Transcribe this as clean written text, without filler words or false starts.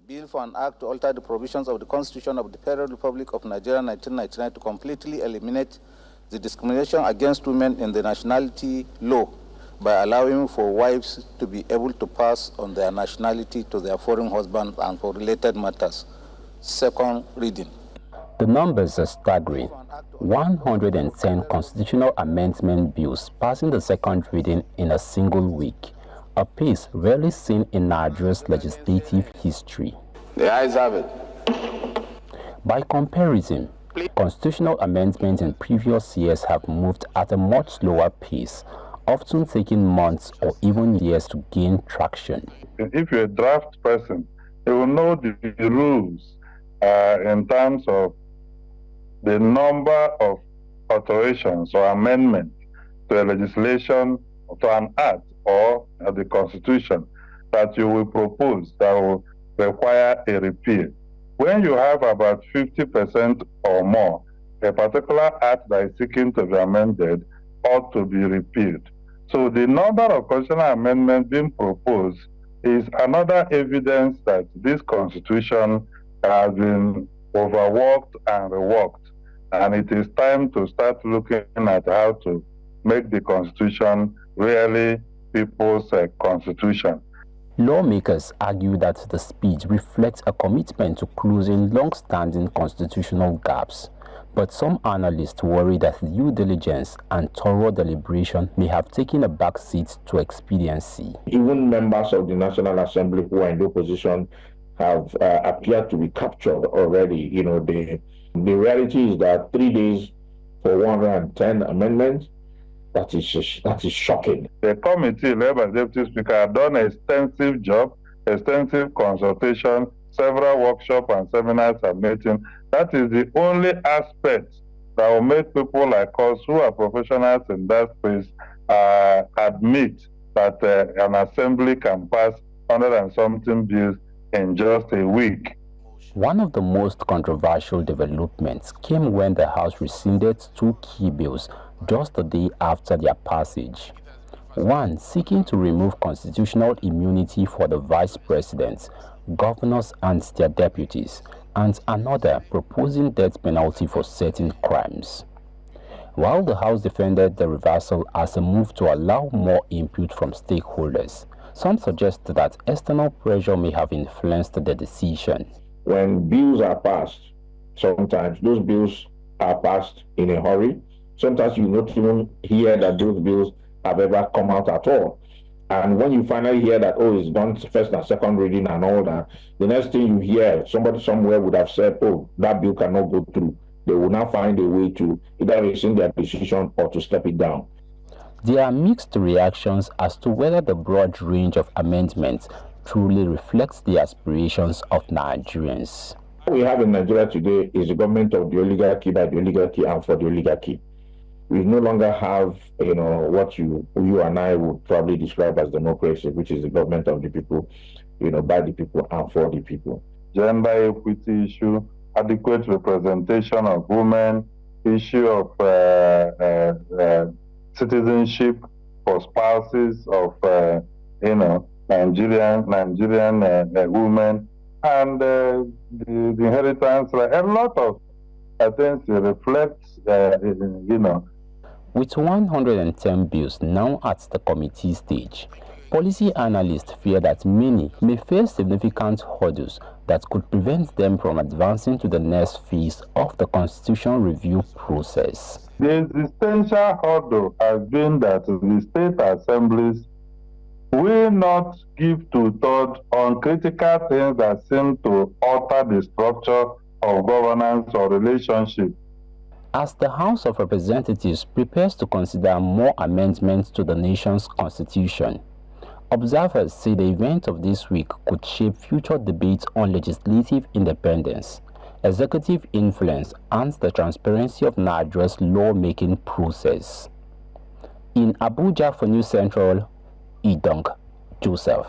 A bill for an act to alter the provisions of the Constitution of the Federal Republic of Nigeria 1999 to completely eliminate the discrimination against women in the nationality law by allowing for wives to be able to pass on their nationality to their foreign husbands and for related matters. Second reading. The numbers are staggering. 110 constitutional amendment bills passing the second reading in a single week, a pace rarely seen in Nigeria's legislative history. The ayes have it. By comparison, constitutional amendments in previous years have moved at a much slower pace, often taking months or even years to gain traction. If you're a draft person, you will know the rules in terms of the number of alterations or amendments to a legislation, to an act or the Constitution that you will propose that will require a repeal. When you have about 50% or more, a particular act that is seeking to be amended ought to be repealed. So the number of constitutional amendments being proposed is another evidence that this Constitution has been overworked and reworked. And it is time to start looking at how to make the Constitution really people's constitution. Lawmakers argue that the speed reflects a commitment to closing long-standing constitutional gaps. But some analysts worry that due diligence and thorough deliberation may have taken a backseat to expediency. Even members of the National Assembly who are in the opposition have appeared to be captured already. You know, the reality is that 3 days for 110 amendments, that is shocking. The committee led by the Deputy Speaker have done an extensive job, extensive consultation, several workshops and seminars and meetings. That is the only aspect that will make people like us who are professionals in that space admit that an assembly can pass 100 and something bills in just a week. One of the most controversial developments came when the House rescinded two key bills just a day after their passage. One seeking to remove constitutional immunity for the vice president, governors and their deputies, and another proposing death penalty for certain crimes. While the House defended the reversal as a move to allow more input from stakeholders, some suggest that external pressure may have influenced the decision. When bills are passed, sometimes those bills are passed in a hurry. Sometimes you not even hear that those bills have ever come out at all. And when you finally hear that, oh, it's done first and second reading and all that, the next thing you hear, somebody somewhere would have said, oh, that bill cannot go through. They will now find a way to either rescind their decision or to step it down. There are mixed reactions as to whether the broad range of amendments truly reflects the aspirations of Nigerians. What we have in Nigeria today is a government of the oligarchy, by the oligarchy, and for the oligarchy. We no longer have, what you and I would probably describe as democracy, which is the government of the people, by the people and for the people. Gender equity issue, adequate representation of women, issue of citizenship for spouses of, Nigerian women, and the inheritance, a lot of things reflect, With 110 bills now at the committee stage, policy analysts fear that many may face significant hurdles that could prevent them from advancing to the next phase of the constitutional review process. The existential hurdle has been that the state assemblies will not give to thought on critical things that seem to alter the structure of governance or relationship. As the House of Representatives prepares to consider more amendments to the nation's constitution, observers say the event of this week could shape future debates on legislative independence, executive influence, and the transparency of Nigeria's lawmaking process. In Abuja for News Central, Idong Joseph.